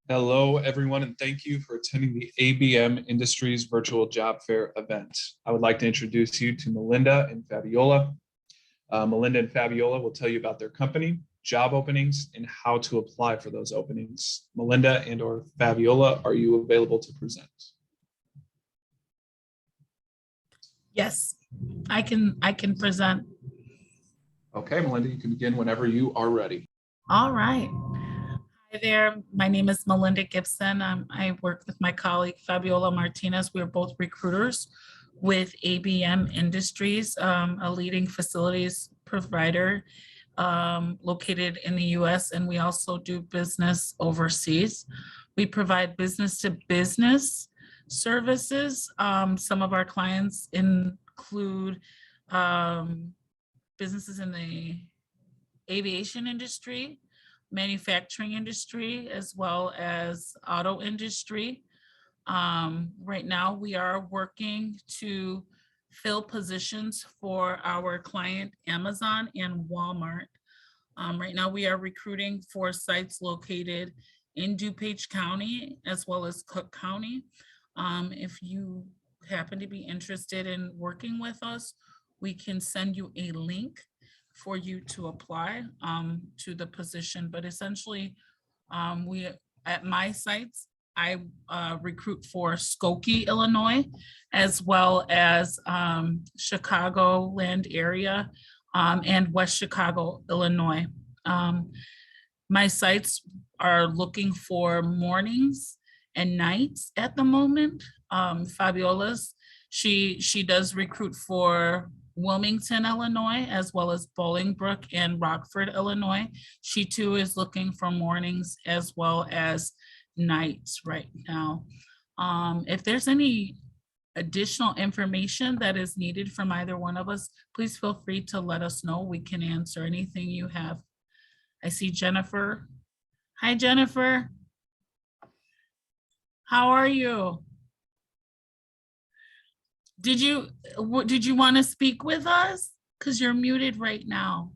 Hello, everyone, and thank you for attending the ABM Industries Virtual Job Fair event. I would like to introduce you to Melinda and Fabiola. Melinda and Fabiola will tell you about their company, job openings, and how to apply for those openings. Melinda and or Fabiola, are you available to present? Yes, I can present. Okay, Melinda, you can begin whenever you are ready. All right. Hi there. My name is Melinda Gibson. I work with my colleague Fabiola Martinez. We are both recruiters with ABM Industries, a leading facilities provider located in the US, and we also do business overseas. We provide business to business services. Some of our clients include businesses in the aviation industry, manufacturing industry, as well as auto industry. Right now, we are working to fill positions for our client Amazon and Walmart. Right now, we are recruiting for sites located in DuPage County as well as Cook County. If you happen to be interested in working with us, we can send you a link for you to apply to the position. But essentially, we at my sites, I recruit for Skokie, Illinois, as well as Chicagoland area and West Chicago, Illinois. My sites are looking for mornings and nights at the moment. Fabiola's, she does recruit for Wilmington, Illinois, as well as Bolingbrook and Rockford, Illinois. She too is looking for mornings as well as nights right now. If there's any additional information that is needed from either one of us, please feel free to let us know. We can answer anything you have. I see Jennifer. Hi, Jennifer. How are you? Did you want to speak with us? Because you're muted right now.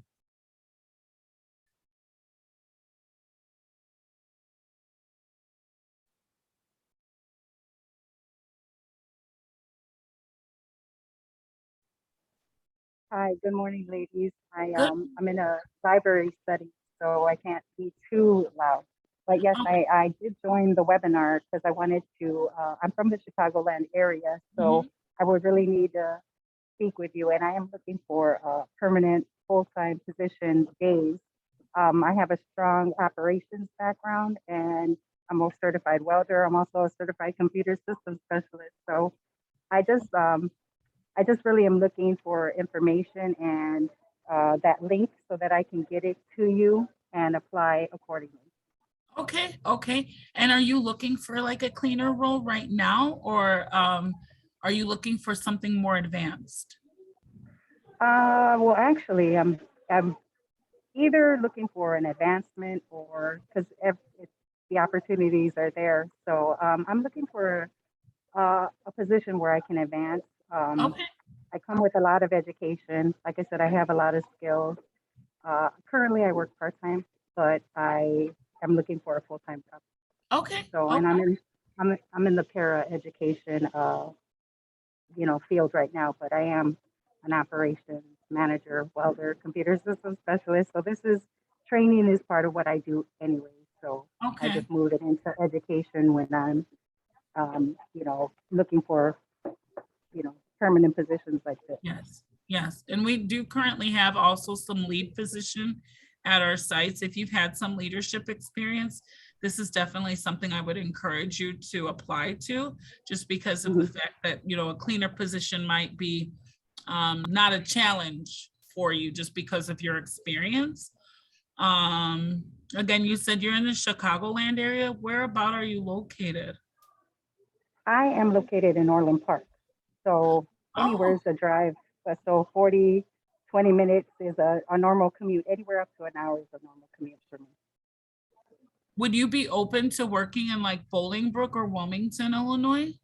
Hi, good morning, ladies. I'm in a library setting, so I can't be too loud. But yes, I did join the webinar because I wanted to, I'm from the Chicagoland area, so I would really need to speak with you. And I am looking for a permanent full-time position days. I have a strong operations background and I'm a certified welder. I'm also a certified computer system specialist. So I just really am looking for information and that link so that I can get it to you and apply accordingly. Okay. And are you looking for like a cleaner role right now, or are you looking for something more advanced? Well, actually, I'm either looking for an advancement or because the opportunities are there. So I'm looking for a position where I can advance. Okay. I come with a lot of education. Like I said, I have a lot of skills. Currently, I work part-time, but I am looking for a full-time job. Okay. So, and I'm in the para education, field right now, but I am an operations manager, welder, computer system specialist. So training is part of what I do anyway. So I just moved it into education when I'm, looking for, permanent positions like this. Yes. And we do currently have also some lead position at our sites. If you've had some leadership experience, this is definitely something I would encourage you to apply to, just because of the fact that, a cleaner position might be not a challenge for you just because of your experience. Again, you said you're in the Chicagoland area. Where about are you located? I am located in Orland Park. So anywhere is a drive. So 40, 20 minutes is a normal commute. Anywhere up to an hour is a normal commute for me. Would you be open to working in like Bolingbrook or Wilmington, Illinois?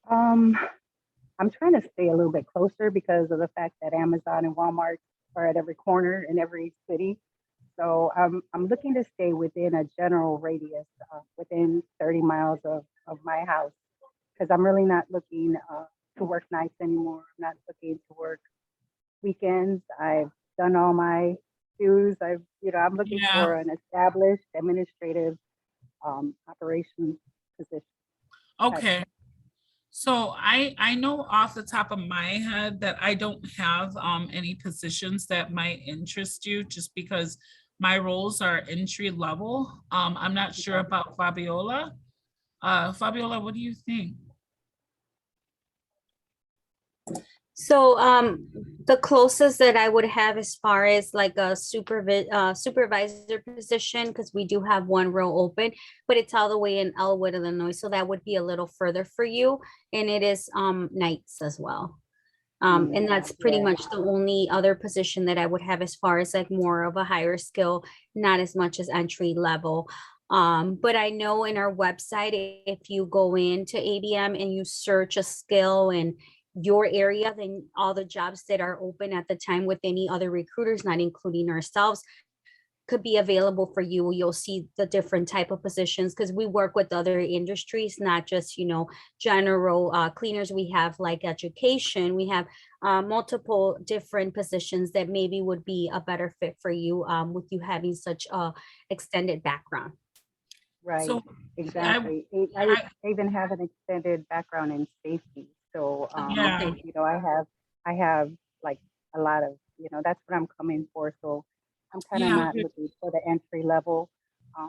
I'm trying to stay a little bit closer because of the fact that Amazon and Walmart are at every corner in every city. So I'm looking to stay within a general radius, within 30 miles of my house, because I'm really not looking to work nights anymore. I'm not looking to work weekends. I've done all my dues. I'm looking Yeah. for an established administrative operations position. Okay. So I know off the top of my head that I don't have any positions that might interest you just because my roles are entry level. I'm not sure Okay. about Fabiola. Fabiola, what do you think? So the closest that I would have as far as like a supervisor position, because we do have one row open, but it's all the way in Elwood, Illinois. So that would be a little further for you. And it is nights as well. And that's pretty Yeah. much the only other position that I would have as far as like more of a higher skill, not as much as entry level. But I know in our website, if you go into ABM and you search a skill in your area, then all the jobs that are open at the time with any other recruiters, not including ourselves, could be available for you. You'll see the different type of positions because we work with other industries, not just, general cleaners. We have like education. We have multiple different positions that maybe would be a better fit for you with you having such a extended background. Right, So exactly. I even have an extended background in safety. So, Yeah. I have like a lot of, that's what I'm coming for. So I'm kind of Yeah. not looking for the entry level.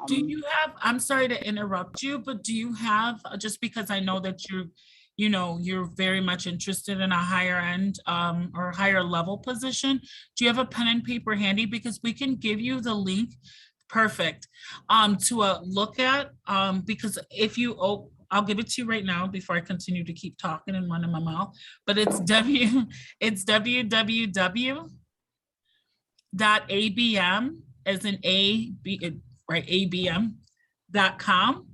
Do you have, I'm sorry to interrupt you, but do you have, just because I know that you're very much interested in a higher end or higher level position, do you have a pen and paper handy? Because we can give you the link, perfect, to look at, because if you, I'll give it to you right now before I continue to keep talking and running my mouth, but it's www.abm as in right, abm.com.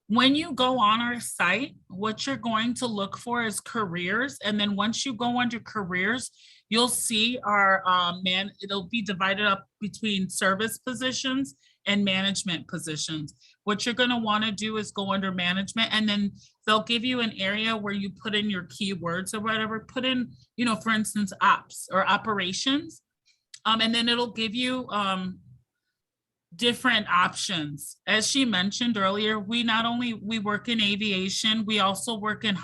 When you go on our site, what you're going to look for is careers. And then once you go under careers, you'll see our it'll be divided up between service positions and management positions. What you're going to want to do is go under management, and then they'll give you an area where you put in your keywords or whatever, put in, for instance, ops or operations. And then it'll give you different options. As she mentioned earlier, we work in aviation, we also work in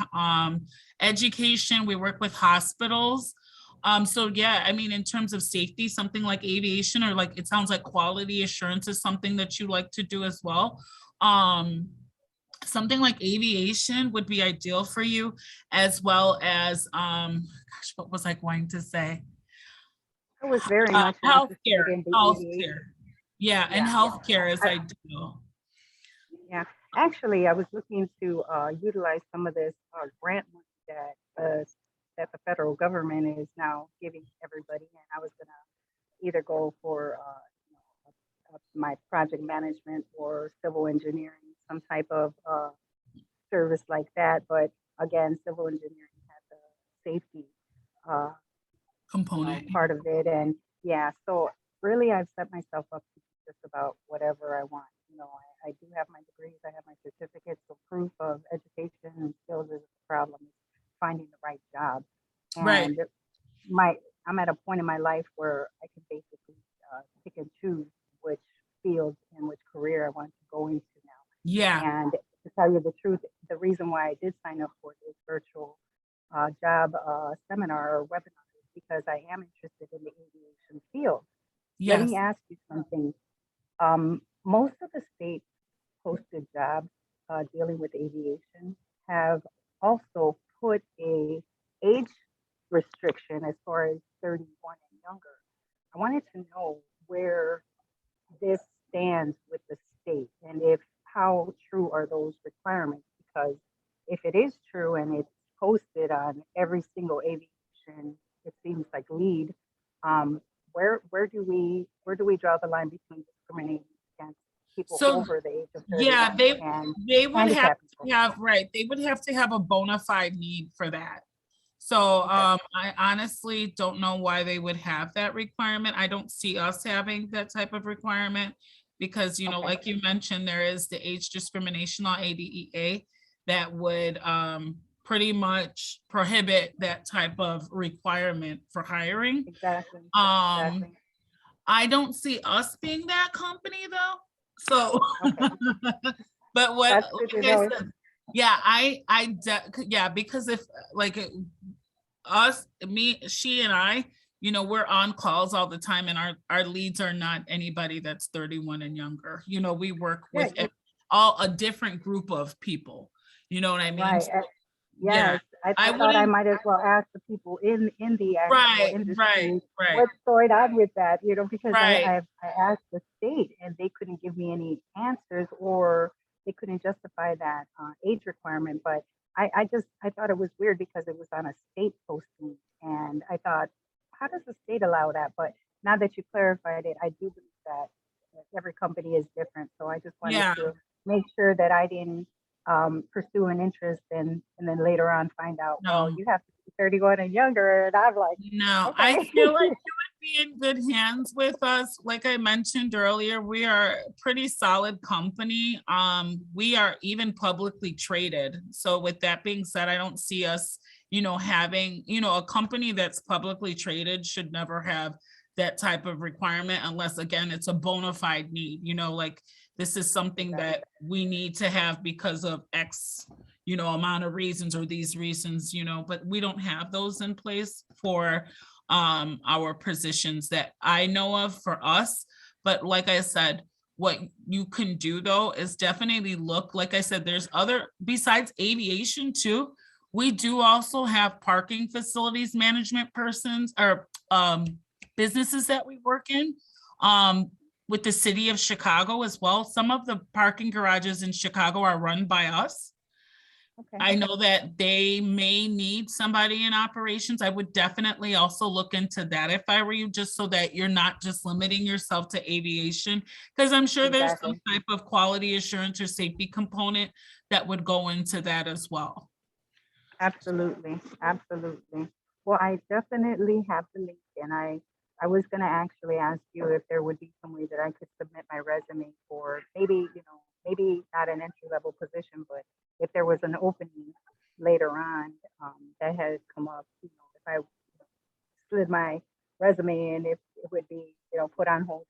education, we work with hospitals. So yeah, I mean, in terms of safety, something like aviation or like, it sounds like quality assurance is something that you like to do as well. Something like aviation would be ideal for you, as well as, gosh, what was I going to say? I was very much interested in the healthcare. aviation. Yeah, and Yeah. healthcare is ideal. Yeah, actually, I was looking to utilize some of this grant money that the federal government is now giving everybody, and I was gonna either go for my project management or civil engineering, some type of service like that. But again, civil engineering has the safety Component. part of it, and yeah, so really, I've set myself up to do just about whatever I want. I do have my degrees, I have my certificates, so proof of education and skills is a problem, finding the right job. Right. And I'm at a point in my life where I can basically pick and choose which field and which career I want to go into now. Yeah. And to tell you the truth, the reason why I did sign up for this virtual job seminar or webinar is because I am interested in the aviation field. Let Yes. me ask you something. Most of the states posted jobs dealing with aviation have also put a age restriction as far as 31 and younger. I wanted to know where this stands with the state and how true are those requirements, because if it is true and it's posted on every single aviation, it seems like lead, where do we draw the line between discriminating against people So over the age of 31 yeah, and they would have handicapped to people? have, right, they would have to have a bona fide need for that. So Okay. I honestly don't know why they would have that requirement. I don't see us having that type of requirement because, you know, Okay. like you mentioned, there is the age discrimination law, ADEA, that would pretty much prohibit that type of requirement for hiring. Exactly. Um, Exactly. I don't see us being that company though. So, Okay. but what, That's good to like I know. said, yeah, yeah, because if like us, me, she and I, you know, we're on calls all the time and our leads are not anybody that's 31 and younger. You know, we work Yeah, with all a different group of people. You know what I mean? right. So, yeah, Yes. I I thought I wouldn't, might as well ask the people in the actual right, industry right, what's going on with that, you know, because right. I asked the state and they couldn't give me any answers, or they couldn't justify that age requirement. But I thought it was weird because it was on a state posting, and I thought, how does the state allow that? But now that you clarified it, I do believe that every company is different. So I just wanted Yeah, to make sure that I didn't pursue an interest and then later on find out, well, no. you have to be 31 and younger. And I'm like, No, I okay. feel like you would be in good hands with us. Like I mentioned earlier, we are a pretty solid company. We are even publicly traded. So with that being said, I don't see us, you know, having, you know, a company that's publicly traded should never have that type of requirement unless, again, it's a bona fide need, you know, like this is something that we need to have because of X, you know, amount of reasons or these reasons, you know, but we don't have those in place for our positions that I know of for us. But like I said, what you can do though is definitely look, like I said, there's other, besides aviation too, we do also have parking facilities management persons or businesses that we work in. With the city of Chicago as well. Some of the parking garages in Chicago are run by us. Okay. I know that they may need somebody in operations. I would definitely also look into that if I were you, just so that you're not just limiting yourself to aviation. Because I'm sure there's some Exactly. type of quality assurance or safety component that would go into that as well. Absolutely. Absolutely. Well, I definitely have the link, and I was going to actually ask you if there would be some way that I could submit my resume for maybe, you know, maybe not an entry level position, but if there was an opening later on that had come up, you know, if I slid my resume in, if it would be, you know, put on hold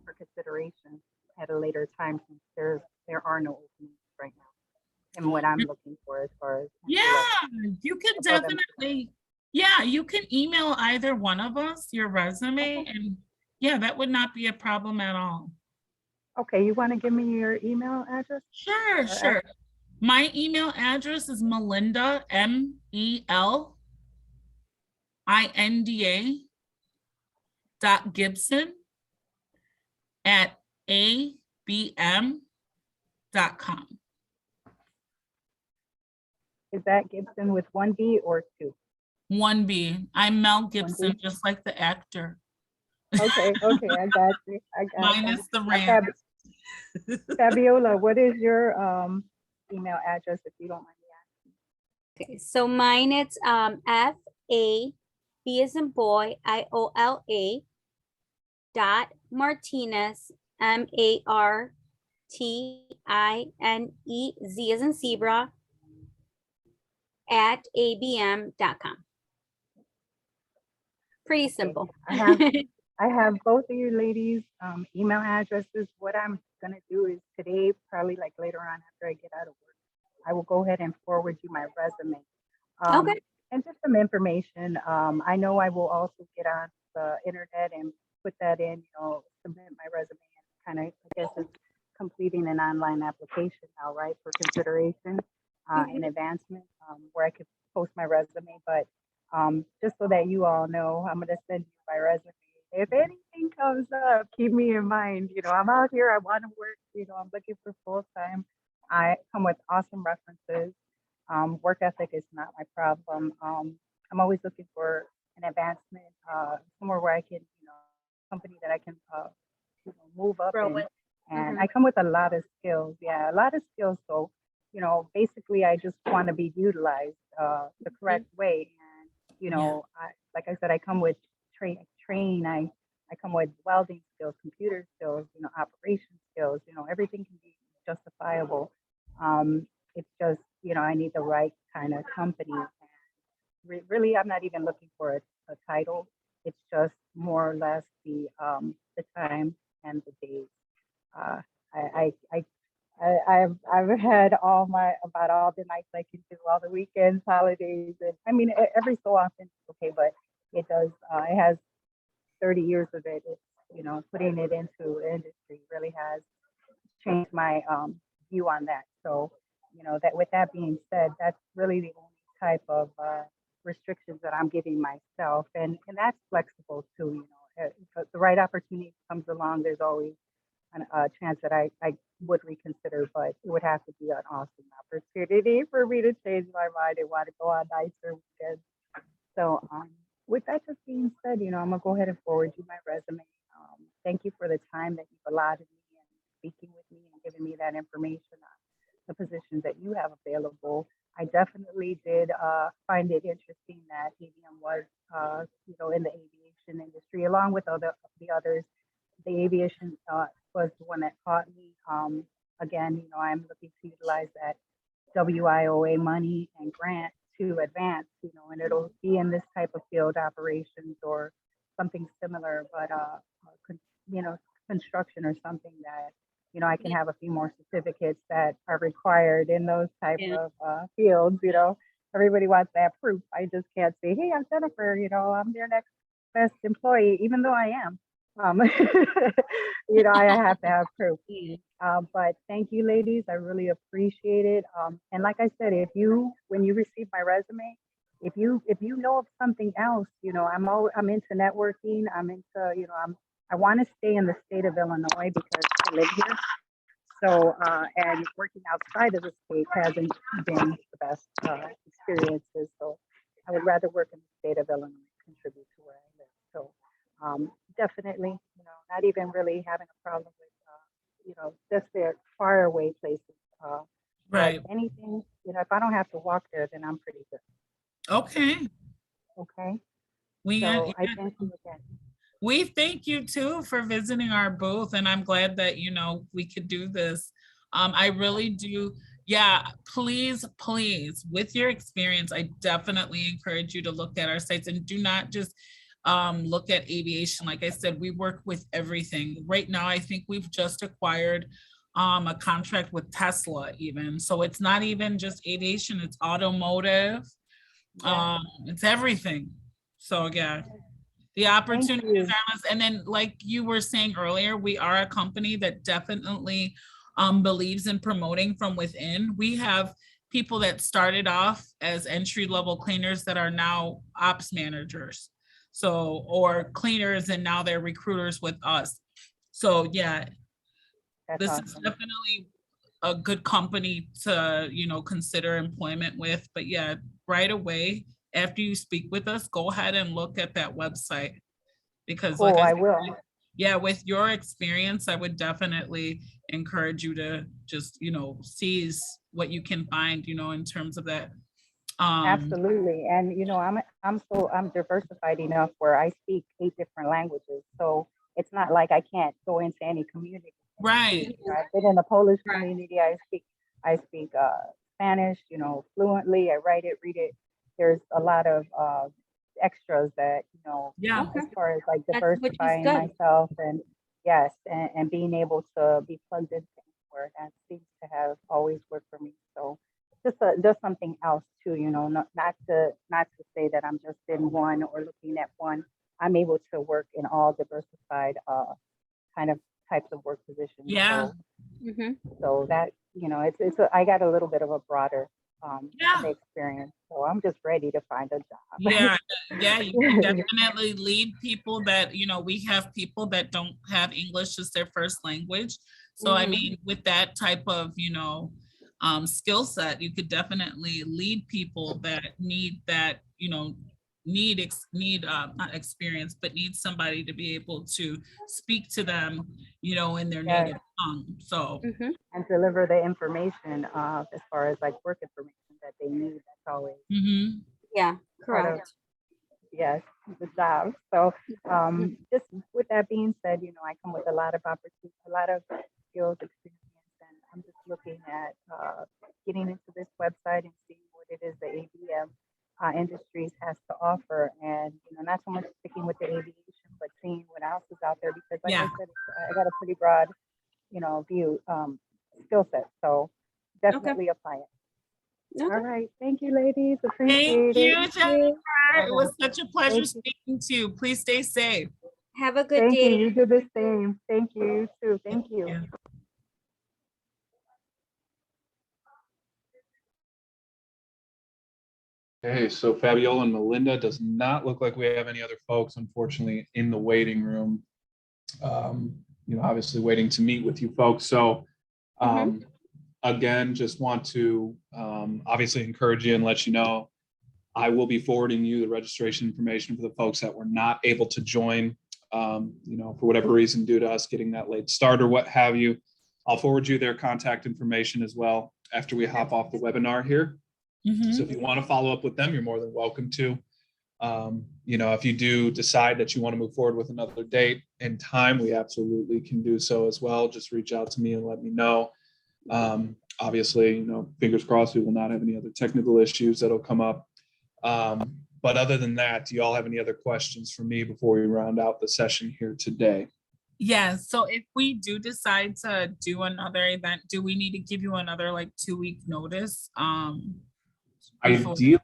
for consideration at a later time, since there are no openings right now and what I'm looking for as far as Yeah, entry level you can above entry level. definitely, yeah, you can email either one of us your resume Okay. and yeah, that would not be a problem at all. Okay, you want to give me your email address? Sure, Or sure. My email address is Melinda, MELINDA .Gibson at ABM.com. is that Gibson with one B or two? 1B. I'm Mel One Gibson, B. just like the actor, Okay, okay, I got you. I got you. minus the Uh, ranch. Fab- Fabiola, what is your email address if you don't mind me Okay, so mine it's FAB as in boy, IOLA .Martinez, MARTINEZ as in zebra at ABM.com. Pretty asking? simple. I have both of you ladies' email addresses. What I'm gonna do is today, probably like later on after I get out of work, I will go ahead and forward you my resume. Okay. And just some information. I know I will also get on the internet and put that in, you know, submit my resume and kind of, I guess it's completing an online application now, right, for consideration and advancement, where I could post my resume. But just so that you all know, I'm going to send you my resume. If anything comes up, keep me in mind. You know, I'm out here, I want to work, you know, I'm looking for full time. I come with awesome references. Work ethic is not my problem. I'm always looking for an advancement, somewhere where I can, you know, company that I can, you know, move up Grow in. it. And Mhm. I come with a lot of skills. Yeah, a lot of skills. So, you know, basically I just want to be utilized the correct way. And, you know, like I said, I come with I come with welding skills, computer skills, you know, operation skills, you know, everything can be justifiable. It's just, you know, I need the right kind of company. Really, I'm not even looking for a title. It's just more or less the time and the days. Uh, I've had about all the nights I can do, all the weekends, holidays, and I mean every so often it's okay, but it does. It has 30 years of it. It's, you know, putting it into industry really has changed my view on that. So, you know, that with that being said, that's really the only type of restrictions that I'm giving myself, and that's flexible too. You know, if the right opportunity comes along, there's always a chance that I would reconsider, but it would have to be an awesome opportunity for me to change my mind and want to go on nicer weekends. So, with that just being said, you know, I'm gonna go ahead and forward you my resume. Thank you for the time that you've allotted me and speaking with me and giving me that information on the positions that you have available. I definitely did find it interesting that ABM was, you know, in the aviation industry, along with the others. The aviation was the one that caught me. Again, you know, I'm looking to utilize that WIOA money and grant to advance, you know, and it'll be in this type of field operations or something similar, but you know, construction or something that, you know, I can have a few more certificates that are required in those type of fields. You know, everybody wants that proof. I just can't say, hey, I'm Jennifer, you know, I'm their next best employee, even though I am. You know, I have to have proof. But thank you, ladies. I really appreciate it. And like I said, when you receive my resume, if you know of something else, you know, I'm into networking. I'm into, you know, I want to stay in the state of Illinois because I live here. So, and working outside of the state hasn't been the best experiences. So I would rather work in the state of Illinois, contribute to where I live. So definitely, you know, not even really having a problem with, you know, just the far away places. Right. But anything, you know, if I don't have to walk there, then I'm pretty good. Okay. Okay. We So I thank you again. We thank you too for visiting our booth, and I'm glad that, you know, we could do this. I really do. Yeah, please, with your experience, I definitely encourage you to look at our sites and do not just look at aviation. Like I said, we work with everything. Right now, I think we've just acquired a contract with Tesla even. So it's not even just aviation, it's automotive. It's everything. So yeah. The opportunities are endless. And then like you were saying earlier, we are a company that definitely believes in promoting from within. We have people that started off as entry-level cleaners that are now ops managers. So, or cleaners, and now they're recruiters with us. So yeah, this is definitely a good company to, you know, consider employment with. But yeah, right away, after you speak with us, go ahead and look at that website, because like I will. Yeah, with your experience, I would definitely encourage you to just, you know, seize what you can find, you know, in terms of that. Absolutely. And you know, I'm diversified enough where I speak 8 different languages. So it's not like I can't go into any community. Right. I've been in the Polish community. I speak Spanish, you know, fluently. I write it, read it. There's a lot of extras that, you know, as far as like diversifying myself and yes, and being able to be plugged into where that seems to have always worked for me. So just something else too, you know, not to say that I'm just in one or looking at one. I'm able to work in all diversified kind of types of work positions. Yeah. So that, you know, I got a little bit of a broader experience. So I'm just ready to find a job. Yeah, you can definitely lead people that, you know, we have people that don't have English as their first language. So I mean, with that type of, you know, skill set, you could definitely lead people that need that, you know, not experience, but need somebody to be able to speak to them, in their Yes. native tongue. So, Mhm. And deliver the information as far as like work information that they need. That's always mhm. Yeah, part of, correct. yes, the job. So Mhm. just with that being said, I come with a lot of opportunity, a lot of skills, experience, and I'm just looking at getting into this website and seeing what it is the ABM Industries has to offer, and not so much sticking with the aviation, but seeing what else is out there because, like I Yeah. said, I got a pretty broad, view skill set. So Okay. definitely apply it. All Okay. right, thank you, ladies. Thank Appreciate you, it. Jennifer. It was such a pleasure Thank you. speaking to you. Please stay safe. Have a good Thank you. day. You do the same. Thank you. You too. Thank Thank you. you. Okay, so Fabiola and Melinda, does not look like we have any other folks, unfortunately, in the waiting room. Obviously waiting to meet with you folks. So again, just want to obviously encourage you and let you know, I will be forwarding you the registration information for the folks that were not able to join, for whatever reason, due to us getting that late start or what have you. I'll forward you their contact information as well after we hop off the webinar here. Mhm. So if you want to follow up with them, you're more than welcome to. If you do decide that you want to move forward with another date and time, we absolutely can do so as well. Just reach out to me and let me know. Obviously, fingers crossed, we will not have any other technical issues that'll come up. But other than that, do you all have any other questions for me before we round out the session here today? Yeah, so if we do decide to do another event, do we need to give you another 2-week notice? Before- Ideally,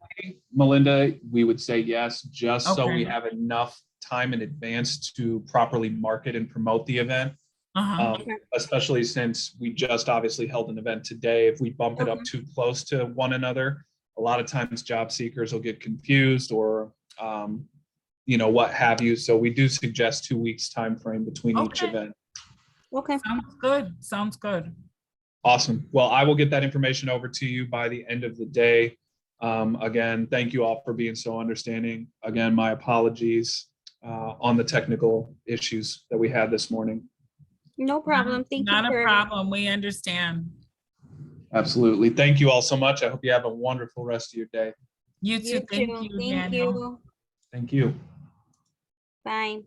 Melinda, we would say yes, just so we Okay. have enough time in advance to properly market and promote the event. Uh-huh. Especially since we just obviously held an event today. If we bump it up Okay. too close to one another, a lot of times job seekers will get confused or, what have you. So we do suggest 2 weeks time frame between each Okay. event. Okay. Sounds good. Sounds good. Awesome. Well, I will get that information over to you by the end of the day. Again, thank you all for being so understanding. Again, my apologies on the technical issues that we had this morning. No problem. Thank you, Not a Kurt. problem. We understand. Absolutely. Thank you all so much. I hope you have a wonderful rest of your day. You too. Thank too. you, Thank Daniel. you. Thank you. Bye.